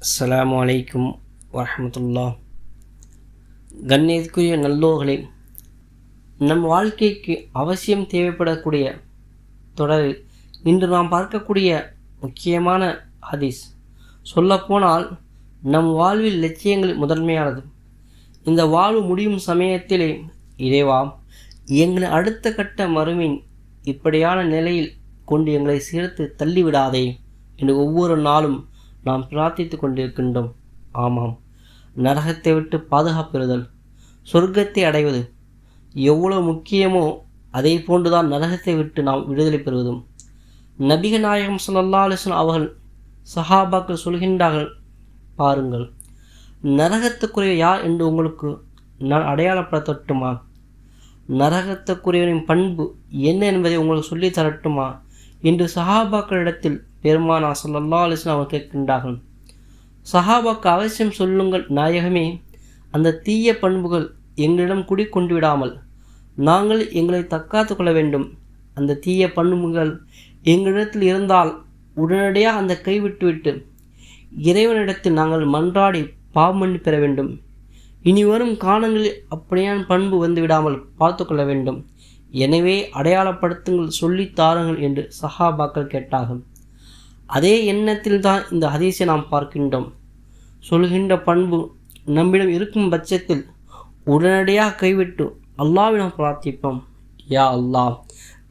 அஸ்ஸலாமு அலைக்கும் வரஹ்மத்துல்லாஹ். கண்ணியத்துக்குரிய நல்லோர்களே, நம் வாழ்க்கைக்கு அவசியம் தேவைப்படக்கூடிய தொடரில் இன்று நாம் பார்க்கக்கூடிய முக்கியமான ஹதீஸ், சொல்லப்போனால் நம் வாழ்வில் லட்சியங்கள் முதன்மையானது. இந்த வாழ்வு முடியும் சமயத்திலே, இறைவா, எங்களை அடுத்த கட்ட மறுமையின் இப்படியான நிலையில் கொண்டு எங்களை சேர்த்து தள்ளிவிடாதே என்று ஒவ்வொரு நாளும் நாம் பிரார்த்தித்து கொண்டிருக்கின்றோம். ஆமாம், நரகத்தை விட்டு பாதுகாப்பெறுதல், சொர்க்கத்தை அடைவது எவ்வளவு முக்கியமோ அதே போன்றுதான் நரகத்தை விட்டு நாம் விடுதலை பெறுவதும். நபிகள் நாயகம் ஸல்லல்லாஹு அலைஹி வஸல்லம் அவர்கள் சஹாபாக்கள் சொல்கின்றார்கள், பாருங்கள், நரகத்துக்குரிய யார் என்று உங்களுக்கு நான் அடையாளப்படுத்தட்டுமா? நரகத்துக்குரியவனின் பண்பு என்ன என்பதை உங்களுக்கு சொல்லி தரட்டுமா என்று சஹாபாக்களிடத்தில் பெருமானார் ஸல்லல்லாஹு அலைஹி வஸல்லம் அவர்கள் கேட்கின்றார்கள். சஹாபாக்கு அவசியம் சொல்லுங்கள் நாயகமே, அந்த தீய பண்புகள் எங்களிடம் குடிக்கொண்டு விடாமல் நாங்கள் எங்களை தற்காத்து கொள்ள வேண்டும். அந்த தீய பண்புகள் எங்களிடத்தில் இருந்தால் உடனடியாக அந்த கைவிட்டுவிட்டு இறைவனிடத்தில் நாங்கள் மன்றாடி பாவமன்னி பெற வேண்டும். இனி வரும் காலங்களில் அப்படியான பண்பு வந்துவிடாமல் பார்த்து கொள்ள வேண்டும். எனவே அடையாளப்படுத்துங்கள், சொல்லித் தாருங்கள் என்று சஹாபாக்கள் கேட்டார்கள். அதே எண்ணத்தில் தான் இந்த ஹதீஸை நாம் பார்க்கின்றோம். சொல்கின்ற பண்பு நம்மிடம் இருக்கும் பட்சத்தில் உடனடியாக கைவிட்டு அல்லாஹ்விடம் பிரார்த்திப்போம், யா அல்லாஹ்,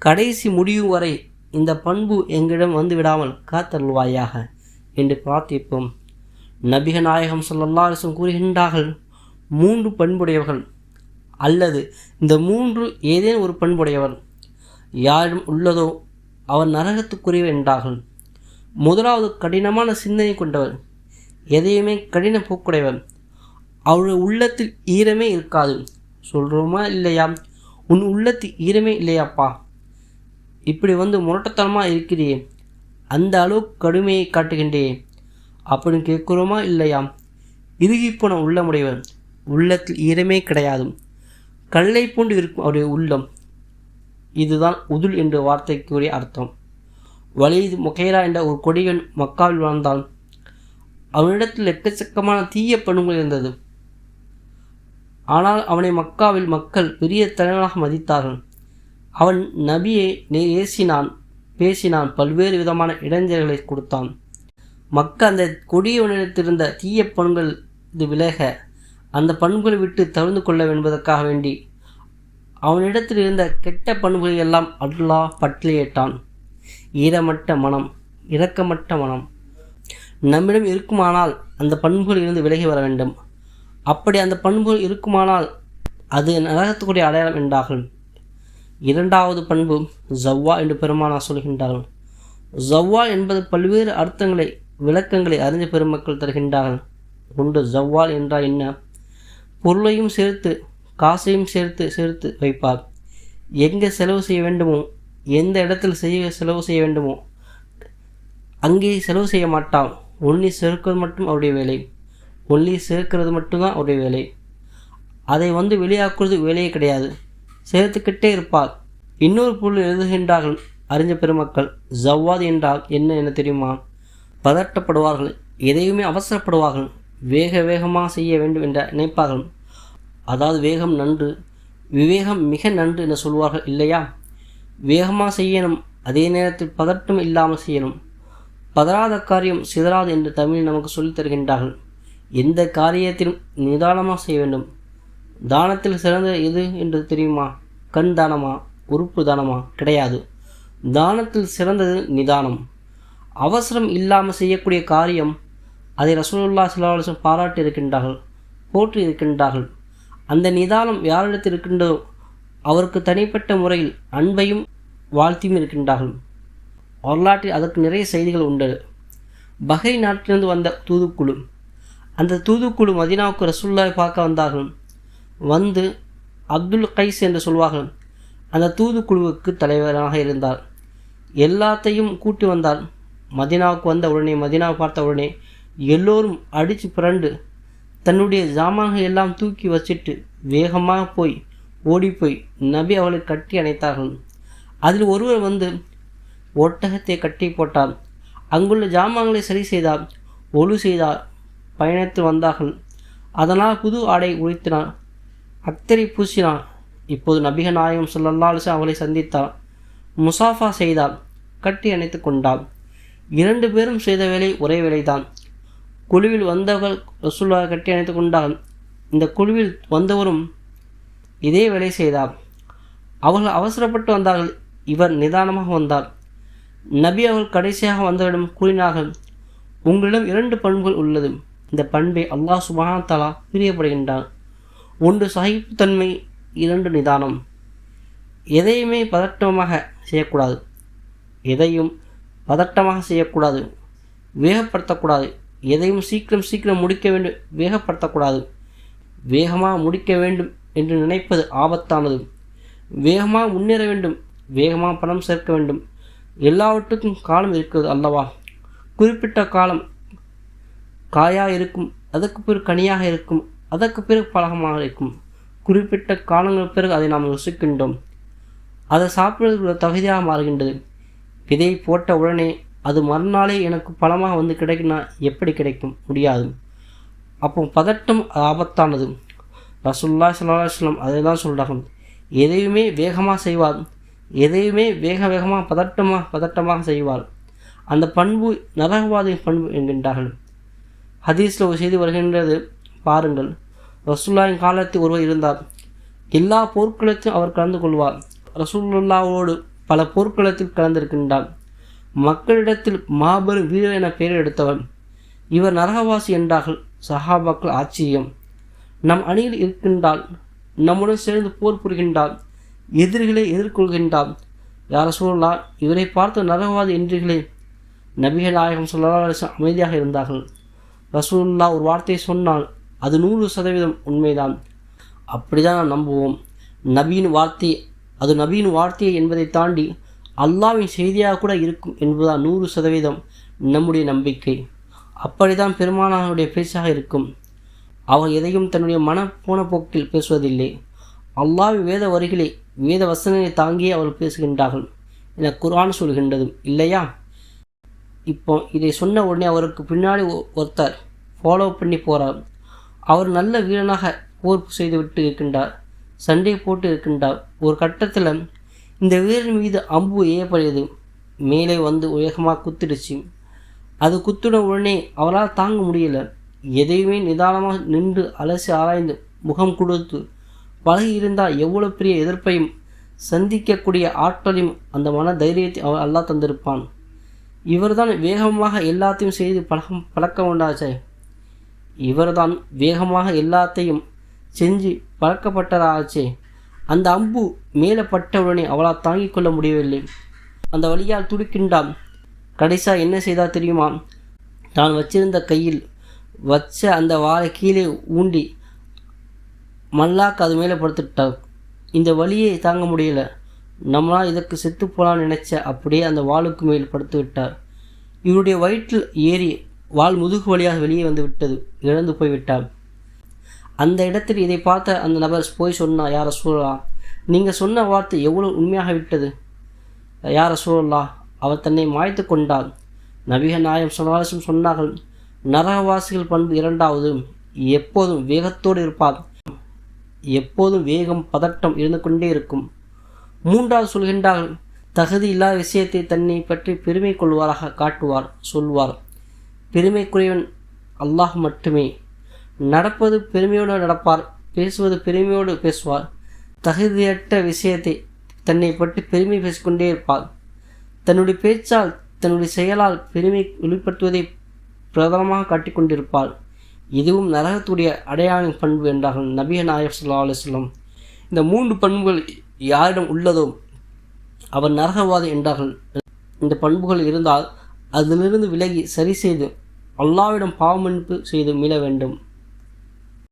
கடைசி முடிவு வரை இந்த பண்பு எங்களிடம் வந்து விடாமல் காத்தருள்வாயாக என்று பிரார்த்திப்போம். நபிகள் நாயகம் ஸல்லல்லாஹு அலைஹி வஸல்லம் கூறுகின்றார்கள், 3 பண்புடையவர்கள் அல்லது இந்த 3 ஏதேனும் ஒரு பண்புடையவர் யாரிடம் உள்ளதோ அவர் நரகத்துக்குரியவர் என்றார்கள். முதலாவது, கடினமான சிந்தனை கொண்டவர், எதையுமே கடின போக்குடையவர், அவருடைய உள்ளத்தில் ஈரமே இருக்காது. சொல்கிறோமா இல்லையா? உன் உள்ளத்தில் ஈரமே இல்லையாப்பா, இப்படி முரட்டத்தனமாக இருக்கிறே, அந்த அளவுக்கு கடுமையை காட்டுகின்றே அப்படின்னு கேட்குறோமா இல்லையா? இறுகிப்போன உள்ளமுடையவர், உள்ளத்தில் ஈரமே கிடையாது, கல்லை போன்று இருக்கும் அவருடைய உள்ளம். இதுதான் உதுல் என்ற வார்த்தைக்குரிய அர்த்தம். வலீத் முகைரா என்ற ஒரு கொடியன் மக்காவில் வாழ்ந்தான். அவனிடத்தில் எக்கச்சக்கமான தீய பண்புகள் இருந்தது. ஆனால் அவனை மக்காவில் மக்கள் பெரிய தலைவனாக மதித்தார்கள். அவன் நபியை ஏசினான், பேசினான், பல்வேறு விதமான இடைஞ்சல்களை கொடுத்தான். மக்கள் அந்த கொடியவனிடத்திருந்த தீய பண்புகள் இது விலக அந்த பண்புகளை விட்டு தவிர்த்து கொள்ள என்பதற்காக வேண்டி அவனிடத்தில் இருந்த கெட்ட பண்புகளை எல்லாம் அல்லாஹ் பட்டியலிட்டான். ஈரமற்ற மனம், இரக்கமற்ற மனம் நம்மிடம் இருக்குமானால் அந்த பண்புகள் இருந்து விலகி வர வேண்டும். அப்படி அந்த பண்புகள் இருக்குமானால் அது நரகத்துக்குரிய அடையாளம் என்றார்கள். 2வது பண்பு ஜவ்வா என்று பெருமானார் சொல்கின்றார்கள். ஜவ்வா என்பது பல்வேறு அர்த்தங்களை விளக்கங்களை அறிஞ்ச பெருமக்கள் தருகின்றார்கள். ஒன்று, ஜவ்வால் என்றால் என்ன? பொருளையும் சேர்த்து காசையும் சேர்த்து வைப்பார். எங்கே செலவு செய்ய வேண்டுமோ, எந்த இடத்தில் செலவு செய்ய வேண்டுமோ அங்கே செலவு செய்ய மாட்டான். ஒன்லி சேர்க்கிறது மட்டும் அவருடைய வேலை, ஒன்லி சேர்க்கிறது மட்டும்தான் அவருடைய வேலை. அதை வெளியாக்குறது வேலையே கிடையாது, சேர்த்துக்கிட்டே இருப்பார். இன்னொரு பொருள் எழுதுகின்றார்கள் அறிஞ்ச பெருமக்கள். ஜவ்வாத் என்றால் என்ன என தெரியுமா? பதட்டப்படுவார்கள், எதையுமே அவசரப்படுவார்கள், வேகமாக செய்ய வேண்டும் என்ற நினைப்பார்கள். அதாவது வேகம் நன்று, விவேகம் மிக நன்று என்று சொல்வார்கள் இல்லையா? வேகமாக செய்யணும், அதே நேரத்தில் பதட்டம் இல்லாமல் செய்யணும். பதறாத காரியம் சிதறாது என்று தமிழில் நமக்கு சொல்லித் தருகின்றார்கள். எந்த காரியத்திலும் நிதானமாக செய்ய வேண்டும். தானத்தில் சிறந்த எது என்று தெரியுமா? கண் தானமா, உறுப்பு தானமா? கிடையாது. தானத்தில் சிறந்தது நிதானம். அவசரம் இல்லாமல் செய்யக்கூடிய காரியம், அதை ரசூலுல்லாஹி ஸல்லல்லாஹு அலைஹி வஸல்லம் பாராட்டி இருக்கின்றார்கள், போற்றி இருக்கின்றார்கள். அந்த நிதானம் யாரிடத்தில் இருக்கின்றதோ அவருக்கு தனிப்பட்ட முறையில் அன்பையும் வாழ்த்தியும் இருக்கின்றார்கள். வரலாற்றில் அதற்கு நிறைய செய்திகள் உண்டு. பஹ்ரைன் நாட்டிலிருந்து வந்த தூதுக்குழு, அந்த தூதுக்குழு மதீனாவுக்கு ரசூலுல்லாஹை பார்க்க வந்தார்கள். அப்துல் கைஸ் என்று சொல்வார்கள், அந்த தூதுக்குழுவுக்கு தலைவராக இருந்தார். எல்லாத்தையும் கூட்டி வந்தார். மதீனாவுக்கு வந்த உடனே, மதீனாவை பார்த்த உடனே எல்லோரும் அடித்து புரண்டு தன்னுடைய ஜாமான்கள் எல்லாம் தூக்கி வச்சிட்டு வேகமாக ஓடிப்போய் நபி அவளை கட்டி அணைத்தார்கள். அதில் ஒருவர் ஒட்டகத்தை கட்டி போட்டார். அங்குள்ள ஜாமான்களை சரி செய்தார், ஒழு செய்தார், பயணித்து வந்தார்கள். அதனால் புது ஆடை உடுத்தினார், அத்தரை பூசினார். இப்போது நபிகள் நாயகம் ஸல்லல்லாஹு அலைஹி வஸல்லம் அவளை சந்தித்தார், முசாஃபா செய்தார், கட்டி அணைத்து கொண்டார். 2 பேரும் செய்த வேலை ஒரே வேலைதான். குழுவில் வந்தவர்கள் ரசூலுல்லாஹை கட்டி அணைத்து கொண்டார்கள். இந்த குழுவில் வந்தவரும் இதே வேலை செய்தார். அவர்கள் அவசரப்பட்டு வந்தார்கள், இவர் நிதானமாக வந்தார். நபி அவர்கள் கடைசியாக வந்தவரிடம் கூறினார்கள், உங்களிடம் 2 பண்புகள் உள்ளது. இந்த பண்பை அல்லாஹ் சுப்ஹானஹு வ தஆலா பிரியப்படுகின்றான். 1 சகிப்புத்தன்மை, 2 நிதானம். எதையுமே பதட்டமாக செய்யக்கூடாது, வேகப்படுத்தக்கூடாது. எதையும் சீக்கிரம் முடிக்க வேண்டும், வேகப்படுத்தக்கூடாது. வேகமாக முடிக்க வேண்டும் என்று நினைப்பது ஆபத்தானது. வேகமாக முன்னேற வேண்டும், வேகமாக பணம் சேர்க்க வேண்டும். எல்லாவற்றுக்கும் காலம் இருக்கிறது அல்லவா? குறிப்பிட்ட காலம் காயாக இருக்கும், அதற்கு பிறகு கனியாக இருக்கும், அதற்கு பிறகு பழகமாக இருக்கும். குறிப்பிட்ட காலங்கள் பிறகு அதை நாம் ருசிக்கின்றோம். அதை சாப்பிடுவதற்கு தகுதியாக மாறுகின்றது. விதை போட்ட உடனே அது மறுநாளே எனக்கு பழமாக வந்து கிடைக்குன்னா எப்படி கிடைக்கும்? முடியாது. அப்போ பதட்டம் ஆபத்தானது. ரசூலுல்லாஹி ஸல்லல்லாஹு அலைஹி வஸல்லம் அதை தான் சொல்கிறாங்க, எதையுமே வேகமாக செய்வார், எதையுமே வேகமாக பதட்டமாக செய்வார். அந்த பண்பு நரகவாதியின் பண்பு என்கின்றார்கள். ஹதீஸில் ஒரு செய்தி வருகின்றது பாருங்கள். ரசூலுல்லாஹின் காலத்தில் ஒருவர் இருந்தார். எல்லா போர்க்களத்திலும் அவர் கலந்து கொள்வார். ரசூலுல்லாஹோடு பல போர்க்களத்தில் கலந்திருக்கின்றார். மக்களிடத்தில் மாபெரும் வீரர் என பெயர் எடுத்தவர். இவர் நரகவாசி என்றார்கள். சஹாபாக்கள் ஆச்சரியம். நம் அணியில் இருக்கின்றால், நம்முடன் சேர்ந்து போர் புரிகின்றார், எதிரிகளை எதிர்கொள்கின்றார். யார் ரசூலுல்லாஹ், இவரை பார்த்து நரகவாதி என்றீர்களே? நபிகள் நாயகம் ஸல்லல்லாஹு அலைஹி வஸல்லம் அமைதியாக இருந்தார்கள். ரசூலுல்லாஹ் ஒரு வார்த்தையை சொன்னால் அது 100% உண்மைதான். அப்படிதான் நாம் நம்புவோம். நபியின் வார்த்தை என்பதை தாண்டி அல்லாஹ்வின் செய்தியாக கூட இருக்கும் என்பதுதான் 100% நம்முடைய நம்பிக்கை. அப்படித்தான் பெருமானாருடைய பேச்சாக இருக்கும். அவர் எதையும் தன்னுடைய போன போக்கில் பேசுவதில்லை. அல்லாஹ்வின் வேத வரிகளை, வேத வசனங்களை தாங்கியே அவர் பேசுகின்றார்கள் என குர்ஆன் சொல்கின்றது இல்லையா? இப்போ இதை சொன்ன உடனே அவருக்கு பின்னாடி ஒருத்தர் ஃபாலோ பண்ணி போகிறார். அவர் நல்ல வீரனாக போர் செய்துவிட்டு இருக்கின்றார், சண்டை போட்டு இருக்கின்றார். ஒரு கட்டத்தில் இந்த வீரன் மீது அம்பு ஏற்படுது. மேலே வந்து வேகமாக குத்திடுச்சு. அது குத்தின உடனே அவரால் தாங்க முடியல. எதையுமே நிதானமாக நின்று அலசி ஆராய்ந்து முகம் கொடுத்து பழகி இருந்தால் எவ்வளோ பெரிய எதிர்ப்பையும் சந்திக்கக்கூடிய ஆற்றலையும் அந்த மன தைரியத்தை அவர் அல்லாஹ் தந்திருப்பான். இவர்தான் வேகமாக எல்லாத்தையும் செய்து பழக்கம் உண்டாச்சே. இவர்தான் வேகமாக எல்லாத்தையும் செஞ்சு பழக்கப்பட்டதாச்சே. அந்த அம்பு மேலே பட்டவுடனே அவளால் தாங்கிக் கொள்ள முடியவில்லை. அந்த வழியால் துடிக்கின்றான். கடைசியாக என்ன செய்தால் தெரியுமா? தான் வச்சிருந்த கையில் வச்ச அந்த வாளை கீழே ஊண்டி மல்லாக்கு அது மேலே படுத்துட்டார். இந்த வலியை தாங்க முடியல. நம்மளால் இதற்கு செத்து போகலான்னு நினச்ச அப்படியே அந்த வாளுக்கு மேல் படுத்து விட்டார். இவருடைய வயிற்றில் ஏறி வாள் முதுகு வழியாக வெளியே வந்து விட்டது. இழந்து போய்விட்டார். அந்த இடத்தில் இதை பார்த்த அந்த நபர் போய் சொன்னார், யார் ரசூலுல்லாஹ், நீங்கள் சொன்ன வார்த்தை எவ்வளோ உண்மையாக விட்டது. யார் ரசூலுல்லாஹ், அவர் தன்னை மாய்த்து கொண்டார். நபிகள் நாயகம் ஸல்லல்லாஹு அலைஹி வஸல்லம் சொன்னார்கள், நரகவாசிகள் பண்பு 2வது, எப்போதும் வேகத்தோடு இருப்பார். எப்போதும் வேகம், பதட்டம் இருந்து கொண்டே இருக்கும். 3வது சொல்கின்றார்கள், தகுதி இல்லாத விஷயத்தை தன்னை பற்றி பெருமை கொள்வாராக காட்டுவார், சொல்வார். பெருமைக்குரியவன் அல்லாஹ் மட்டுமே. நடப்பது பெருமையோடு நடப்பார், பேசுவது பெருமையோடு பேசுவார். தகுதியற்ற விஷயத்தை தன்னை பற்றி பெருமை பேசிக்கொண்டே இருப்பார். தன்னுடைய பேச்சால், தன்னுடைய செயலால் பெருமை வெளிப்படுத்துவதை பிரதமமாக காட்டிக்கொண்டிருப்பார். இதுவும் நரகத்துடைய அடையாள பண்பு என்றார்கள் நபிகள் நாயகம் ஸல்லல்லாஹு அலைஹி வஸல்லம். இந்த 3 பண்புகள் யாரிடம் உள்ளதோ அவர் நரகவாதி என்றார்கள். இந்த பண்புகள் இருந்தால் அதிலிருந்து விலகி சரி செய்து அல்லாஹ்விடம் பாவமன்னிப்பு செய்து மீள வேண்டும்.